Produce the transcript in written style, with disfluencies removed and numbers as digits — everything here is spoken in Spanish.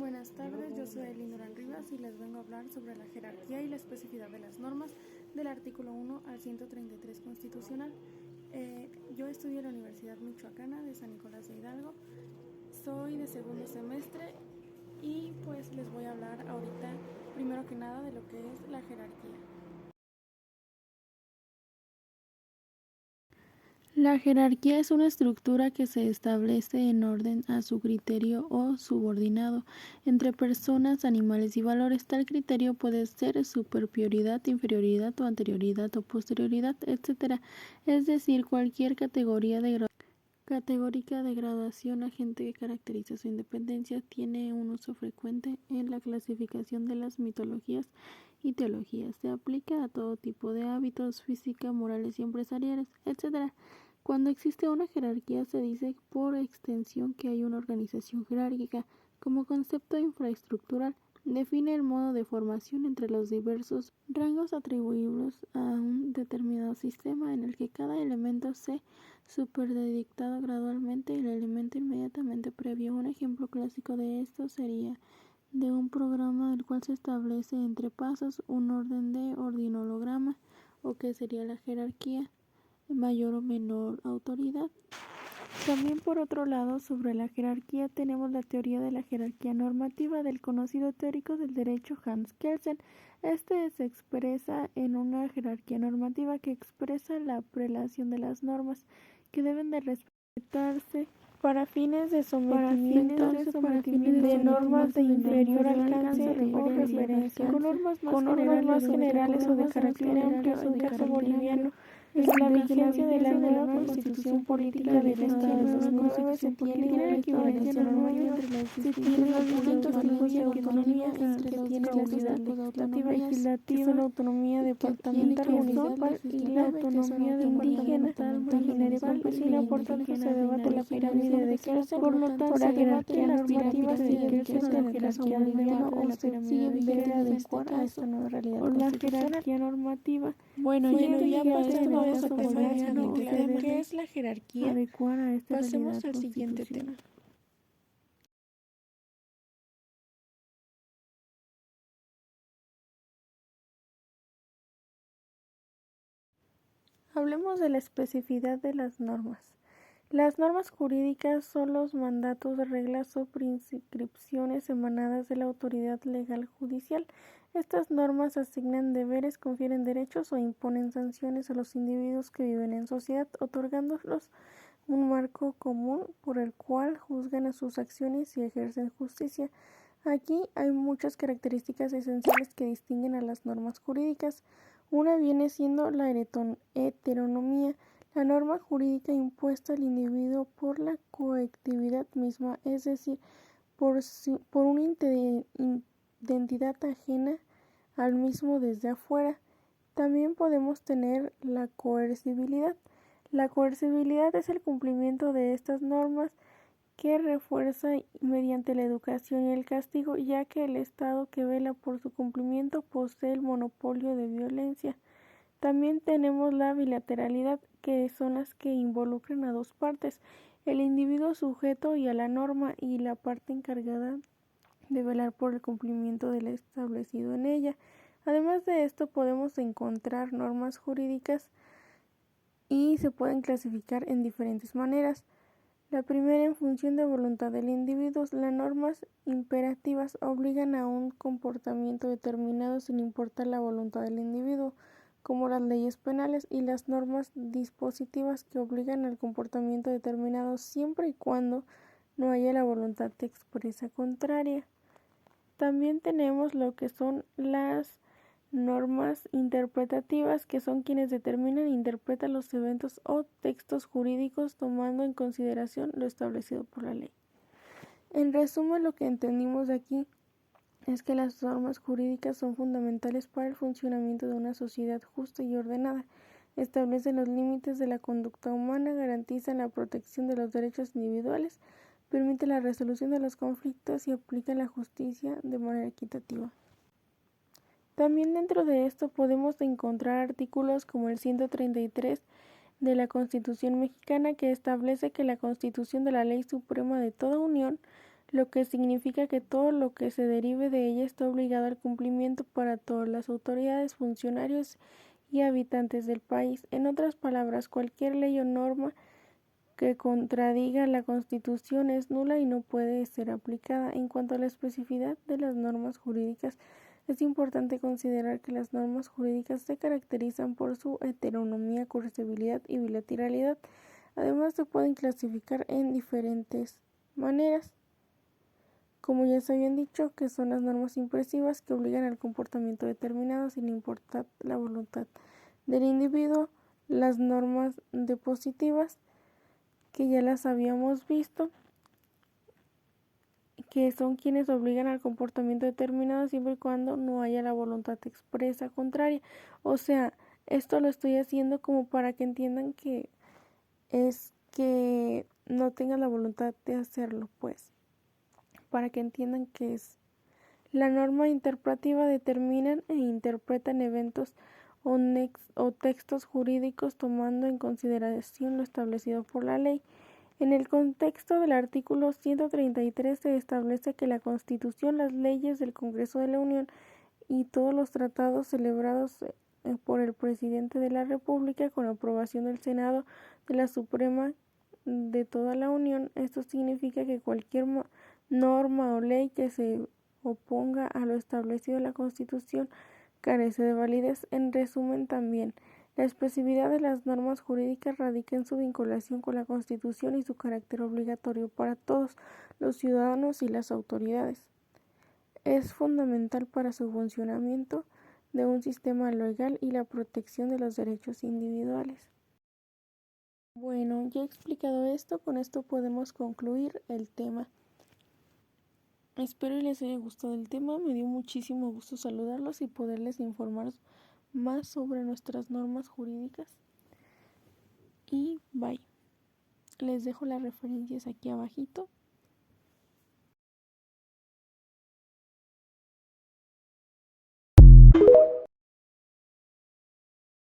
Buenas tardes, yo soy Elinora Rivas y les vengo a hablar sobre la jerarquía y la especificidad de las normas del artículo 1 al 133 constitucional. Yo estudio en la Universidad Michoacana de San Nicolás de Hidalgo, soy de segundo semestre y pues les voy a hablar ahorita primero que nada de lo que es la jerarquía. La jerarquía es una estructura que se establece en orden a su criterio o subordinado entre personas, animales y valores. Tal criterio puede ser superioridad, inferioridad o anterioridad o posterioridad, etc. Es decir, cualquier categórica de graduación agente que caracteriza su independencia tiene un uso frecuente en la clasificación de las mitologías y teologías. Se aplica a todo tipo de hábitos, física, morales y empresariales, etc. Cuando existe una jerarquía se dice por extensión que hay una organización jerárquica. Como concepto infraestructural, define el modo de formación entre los diversos rangos atribuibles a un determinado sistema en el que cada elemento se superdedictado gradualmente y el elemento inmediatamente previo. Un ejemplo clásico de esto sería de un programa el cual se establece entre pasos un orden de ordinolograma o que sería la jerarquía, mayor o menor autoridad. También por otro lado, sobre la jerarquía tenemos la teoría de la jerarquía normativa del conocido teórico del derecho Hans Kelsen. Este se expresa en una jerarquía normativa que expresa la prelación de las normas que deben de respetarse para fines de sometimiento de normas de inferior alcance o referencia, con normas más generales o de carácter amplio. En caso boliviano, es la vigencia de la nueva Constitución Política del Estado de 2009 se tiene una equivalencia normativa, se tiene los distintos tipos de autonomía que tiene la ciudad legislativa, que son la autonomía departamental, municipal y la autonomía indígena, originaria campesina. Por tanto, se debate la pirámide de Kelsen, por lo tanto, la jerarquía normativa sigue siendo la jerarquía boliviana o se debe adecuar a esta nueva realidad constitucional. La jerarquía normativa. Bueno, ya para esto vamos a pasar al siguiente tema. ¿Qué es la jerarquía? Pasemos al siguiente tema. Hablemos de la especificidad de las normas. Las normas jurídicas son los mandatos, reglas o prescripciones emanadas de la autoridad legal judicial. Estas normas asignan deberes, confieren derechos o imponen sanciones a los individuos que viven en sociedad, otorgándolos un marco común por el cual juzgan a sus acciones y ejercen justicia. Aquí hay muchas características esenciales que distinguen a las normas jurídicas. Una viene siendo la heteronomía, la norma jurídica impuesta al individuo por la colectividad misma, es decir, por una identidad ajena al mismo desde afuera. También podemos tener la coercibilidad. La coercibilidad es el cumplimiento de estas normas que refuerza mediante la educación y el castigo, ya que el Estado que vela por su cumplimiento posee el monopolio de violencia. También tenemos la bilateralidad, que son las que involucran a dos partes, el individuo sujeto y a la norma, y la parte encargada de velar por el cumplimiento del establecido en ella. Además de esto, podemos encontrar normas jurídicas y se pueden clasificar en diferentes maneras. La primera, en función de voluntad del individuo. Las normas imperativas obligan a un comportamiento determinado sin importar la voluntad del individuo, como las leyes penales, y las normas dispositivas que obligan al comportamiento determinado siempre y cuando no haya la voluntad expresa contraria. También tenemos lo que son las normas interpretativas, que son quienes determinan e interpretan los eventos o textos jurídicos tomando en consideración lo establecido por la ley. En resumen, lo que entendimos de aquí es que las normas jurídicas son fundamentales para el funcionamiento de una sociedad justa y ordenada, establecen los límites de la conducta humana, garantizan la protección de los derechos individuales, permiten la resolución de los conflictos y aplican la justicia de manera equitativa. También dentro de esto podemos encontrar artículos como el 133 de la Constitución mexicana, que establece que la Constitución de la Ley Suprema de toda Unión, lo que significa que todo lo que se derive de ella está obligado al cumplimiento para todas las autoridades, funcionarios y habitantes del país. En otras palabras, cualquier ley o norma que contradiga la Constitución es nula y no puede ser aplicada. En cuanto a la especificidad de las normas jurídicas, es importante considerar que las normas jurídicas se caracterizan por su heteronomía, cursibilidad y bilateralidad. Además, se pueden clasificar en diferentes maneras, como ya se habían dicho, que son las normas impresivas que obligan al comportamiento determinado sin importar la voluntad del individuo, las normas depositivas, que ya las habíamos visto, que son quienes obligan al comportamiento determinado siempre y cuando no haya la voluntad expresa contraria. O sea, esto lo estoy haciendo como para que entiendan que es que no tengan la voluntad de hacerlo, pues, para que entiendan que es. La norma interpretativa determinan e interpretan eventos o textos jurídicos tomando en consideración lo establecido por la ley. En el contexto del artículo 133 se establece que la Constitución, las leyes del Congreso de la Unión y todos los tratados celebrados por el Presidente de la República con aprobación del Senado de la Suprema de toda la Unión. Esto significa que cualquier norma o ley que se oponga a lo establecido en la Constitución carece de validez. En resumen, también, la especificidad de las normas jurídicas radica en su vinculación con la Constitución y su carácter obligatorio para todos los ciudadanos y las autoridades. Es fundamental para su funcionamiento de un sistema legal y la protección de los derechos individuales. Bueno, ya he explicado esto, con esto podemos concluir el tema. Espero y les haya gustado el tema, me dio muchísimo gusto saludarlos y poderles informar más sobre nuestras normas jurídicas. Y bye. Les dejo las referencias aquí abajito